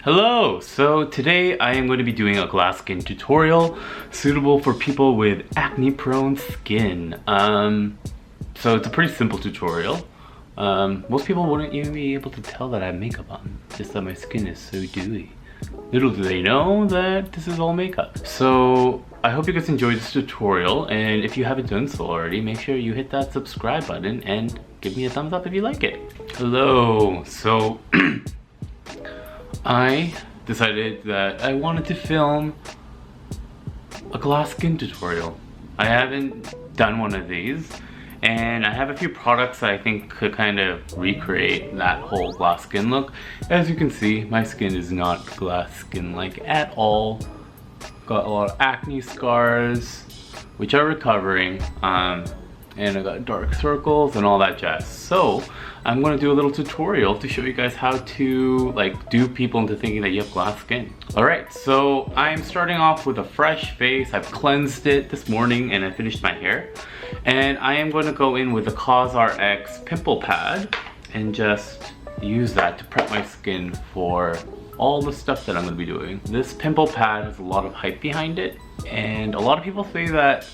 Hello! So today I am going to be doing a glass skin tutorial suitable for people with acne prone skin. So it's a pretty simple tutorial. Most people wouldn't even be able to tell that I have makeup on, just that my skin is so dewy. Little do they know that this is all makeup. So I hope you guys enjoyed this tutorial, and if you haven't done so already, make sure you hit that subscribe button and give me a thumbs up if you like it. Hello! So I decided that I wanted to film a glass skin tutorial. I haven't done one of these, and I have a few products that I think could kind of recreate that whole glass skin look. As you can see, my skin is not glass skin like at all. Got a lot of acne scars, which are recovering, and I got dark circles and all that jazz. So I'm going to do a little tutorial to show you guys how to dupe people into thinking that you have glass skin. Alright, so I'm starting off with a fresh face. I've cleansed it this morning and I finished my hair. And I am going to go in with the CosRX pimple pad and just use that to prep my skin for all the stuff that I'm going to be doing. This pimple pad has a lot of hype behind it, and a lot of people say that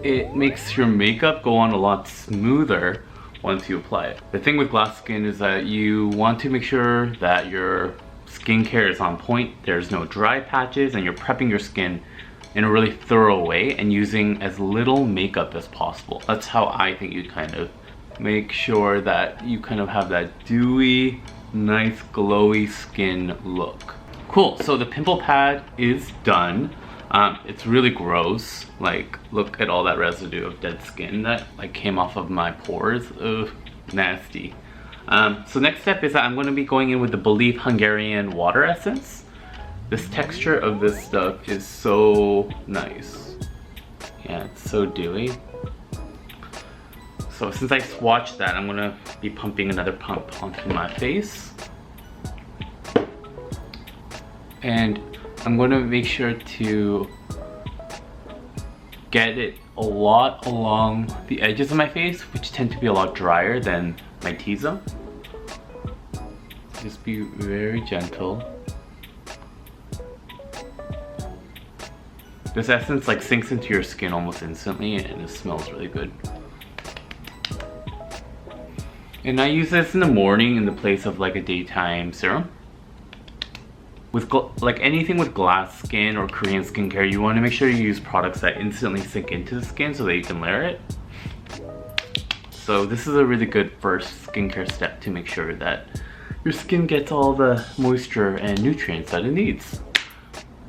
it makes your makeup go on a lot smoother once you apply it. The thing with glass skin is that you want to make sure that your skincare is on point, there's no dry patches, and you're prepping your skin in a really thorough way and using as little makeup as possible. That's how I think you kind of make sure that you kind of have that dewy, nice glowy skin look. Cool, so the pimple pad is done. It's really gross. Look at all that residue of dead skin that came off of my pores. Ugh, nasty. So next step is that I'm going to be going in with the Believe Hungarian water essence. This texture of this stuff is so nice. Yeah, it's so dewy. So since I swatched that, I'm going to be pumping another pump onto my face. And I'm going to make sure to get it a lot along the edges of my face, which tend to be a lot drier than my T-zone. Just be very gentle. This essence sinks into your skin almost instantly, and it smells really good. And I use this in the morning in the place of a daytime serum. With anything with glass skin or Korean skincare, you want to make sure you use products that instantly sink into the skin so that you can layer it. So this is a really good first skincare step to make sure that your skin gets all the moisture and nutrients that it needs.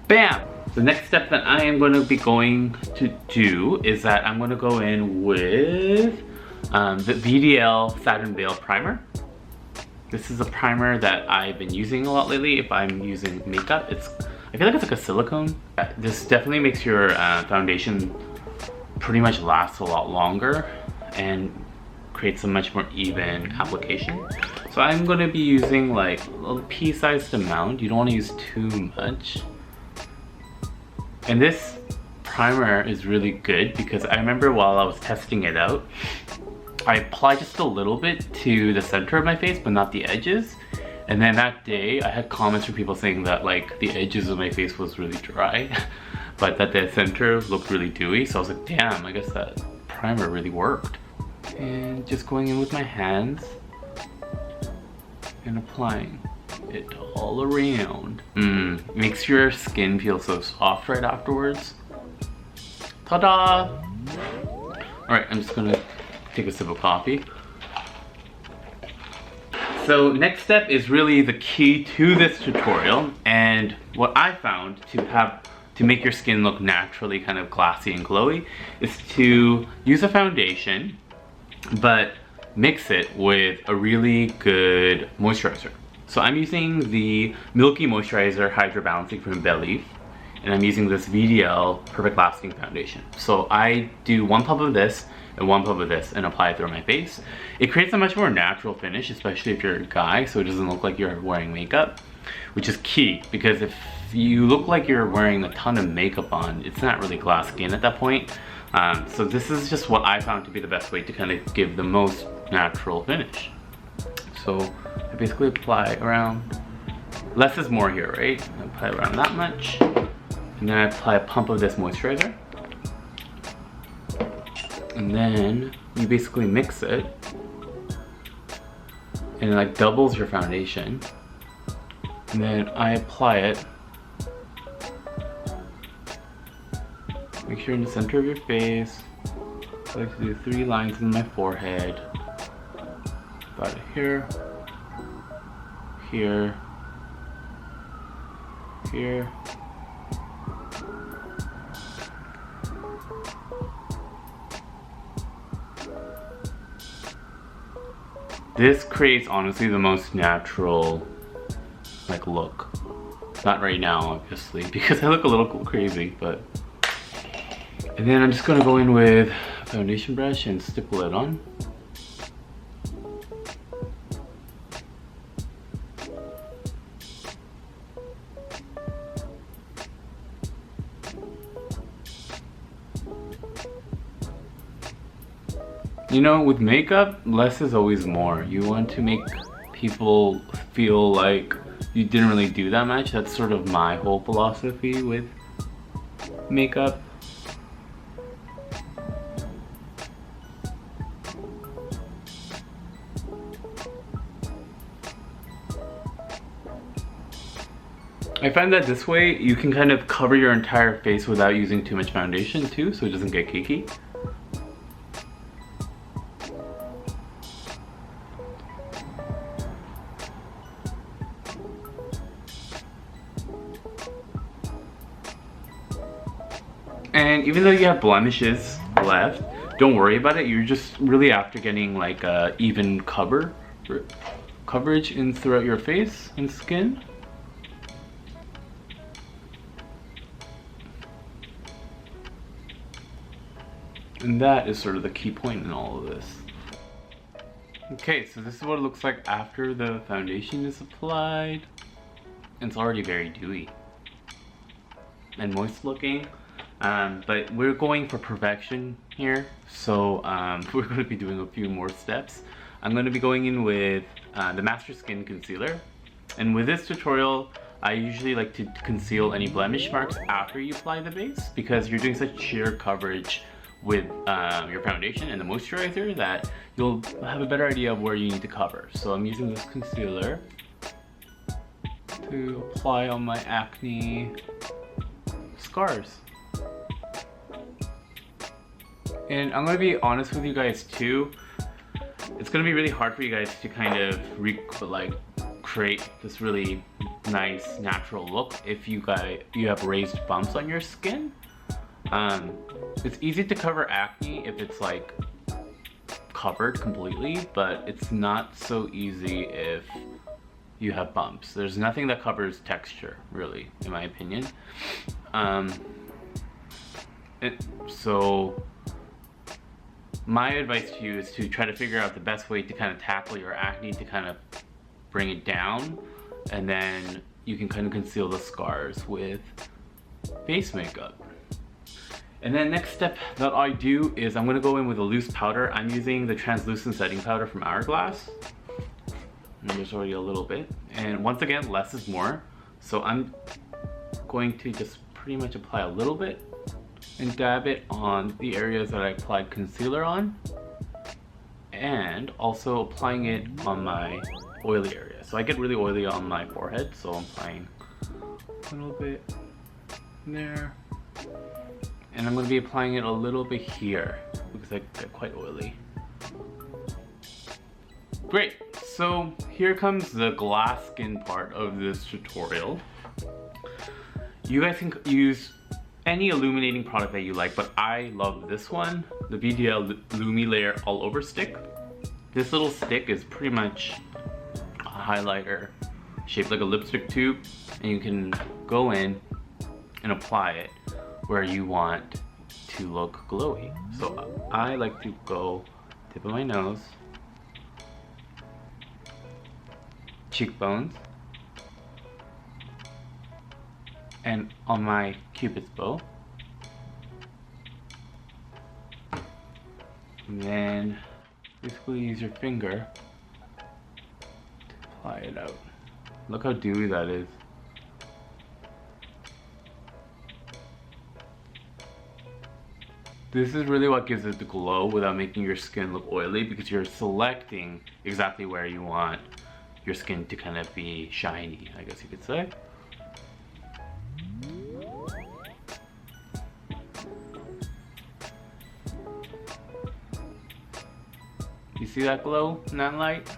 Bam! The next step that I am going to be going to do is that I'm going to go in with the VDL Satin Veil Primer. This is a primer that I've been using a lot lately if I'm using makeup. I feel like it's like a silicone. This definitely makes your foundation pretty much last a lot longer and creates a much more even application. So I'm going to be using a little pea-sized amount. You don't want to use too much. And this primer is really good because I remember while I was testing it out, I applied just a little bit to the center of my face, but not the edges. And then that day, I had comments from people saying that the edges of my face was really dry, but that the center looked really dewy. So I was like, damn, I guess that primer really worked. And just going in with my hands and applying it all around. Makes your skin feel so soft right afterwards. Ta-da! Alright, I'm just gonna take a sip of coffee. So next step is really the key to this tutorial, and what I found to make your skin look naturally kind of glassy and glowy is to use a foundation but mix it with a really good moisturizer. So I'm using the Milky Moisturizer Hydra Balancing from Believe, and I'm using this VDL Perfect Lasting Foundation. So I do one pump of this and one pump of this and apply it through my face. It creates a much more natural finish, especially if you're a guy, so it doesn't look like you're wearing makeup, which is key because if you look like you're wearing a ton of makeup on, it's not really glass skin at that point. So this is just what I found to be the best way to kind of give the most natural finish. So I basically apply around less is more here, right? I apply around that much. And then I apply a pump of this moisturizer. And then you basically mix it. And it like doubles your foundation. And then I apply it. Make sure in the center of your face. I like to do 3 lines in my forehead. About here, here, here. This creates honestly the most natural like look. Not right now obviously because I look a little crazy, but. And then I'm just gonna go in with a foundation brush and stipple it on. You know, with makeup, less is always more. You want to make people feel like you didn't really do that much. That's sort of my whole philosophy with makeup. I find that this way you can kind of cover your entire face without using too much foundation too, so it doesn't get cakey. And even though you have blemishes left, don't worry about it. You're just really after getting like a even coverage in throughout your face and skin. And that is sort of the key point in all of this. Okay, so this is what it looks like after the foundation is applied. It's already very dewy and moist looking. But we're going for perfection here, so we're going to be doing a few more steps. I'm going to be going in with the Master Skin Concealer, and with this tutorial I usually like to conceal any blemish marks after you apply the base, because you're doing such sheer coverage with your foundation and the moisturizer that you'll have a better idea of where you need to cover. So I'm using this concealer to apply on my acne scars. And I'm gonna be honest with you guys too, it's gonna be really hard for you guys to kind of create this really nice natural look if you have raised bumps on your skin. It's easy to cover acne if it's like covered completely, but it's not so easy if you have bumps. There's nothing that covers texture, really, in my opinion. So my advice to you is to try to figure out the best way to kind of tackle your acne to kind of bring it down, and then you can kind of conceal the scars with face makeup. And then next step that I do is I'm going to go in with a loose powder. I'm using the translucent setting powder from Hourglass. And there's already a little bit. And once again, less is more. So I'm going to just pretty much apply a little bit and dab it on the areas that I applied concealer on. And also applying it on my oily area. So I get really oily on my forehead, so I'm applying a little bit there. And I'm going to be applying it a little bit here because I get quite oily. Great, so here comes the glass skin part of this tutorial. You guys can use any illuminating product that you like, but I love this one, the BDL Lumi Layer All Over Stick. This little stick is pretty much a highlighter shaped like a lipstick tube, and you can go in and apply it where you want to look glowy. So I like to go tip of my nose, cheekbones, and on my cupid's bow. And then basically use your finger to apply it out. Look how dewy that is. This is really what gives it the glow without making your skin look oily, because you're selecting exactly where you want your skin to kind of be shiny, I guess you could say. You see that glow in that light?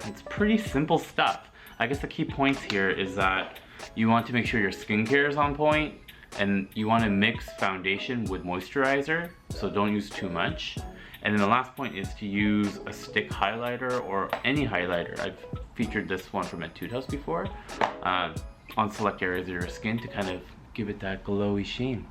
It's pretty simple stuff. I guess the key points here is that you want to make sure your skincare is on point, and you want to mix foundation with moisturizer, so don't use too much. And then the last point is to use a stick highlighter or any highlighter. I've featured this one from Etude House before on select areas of your skin to kind of give it that glowy sheen.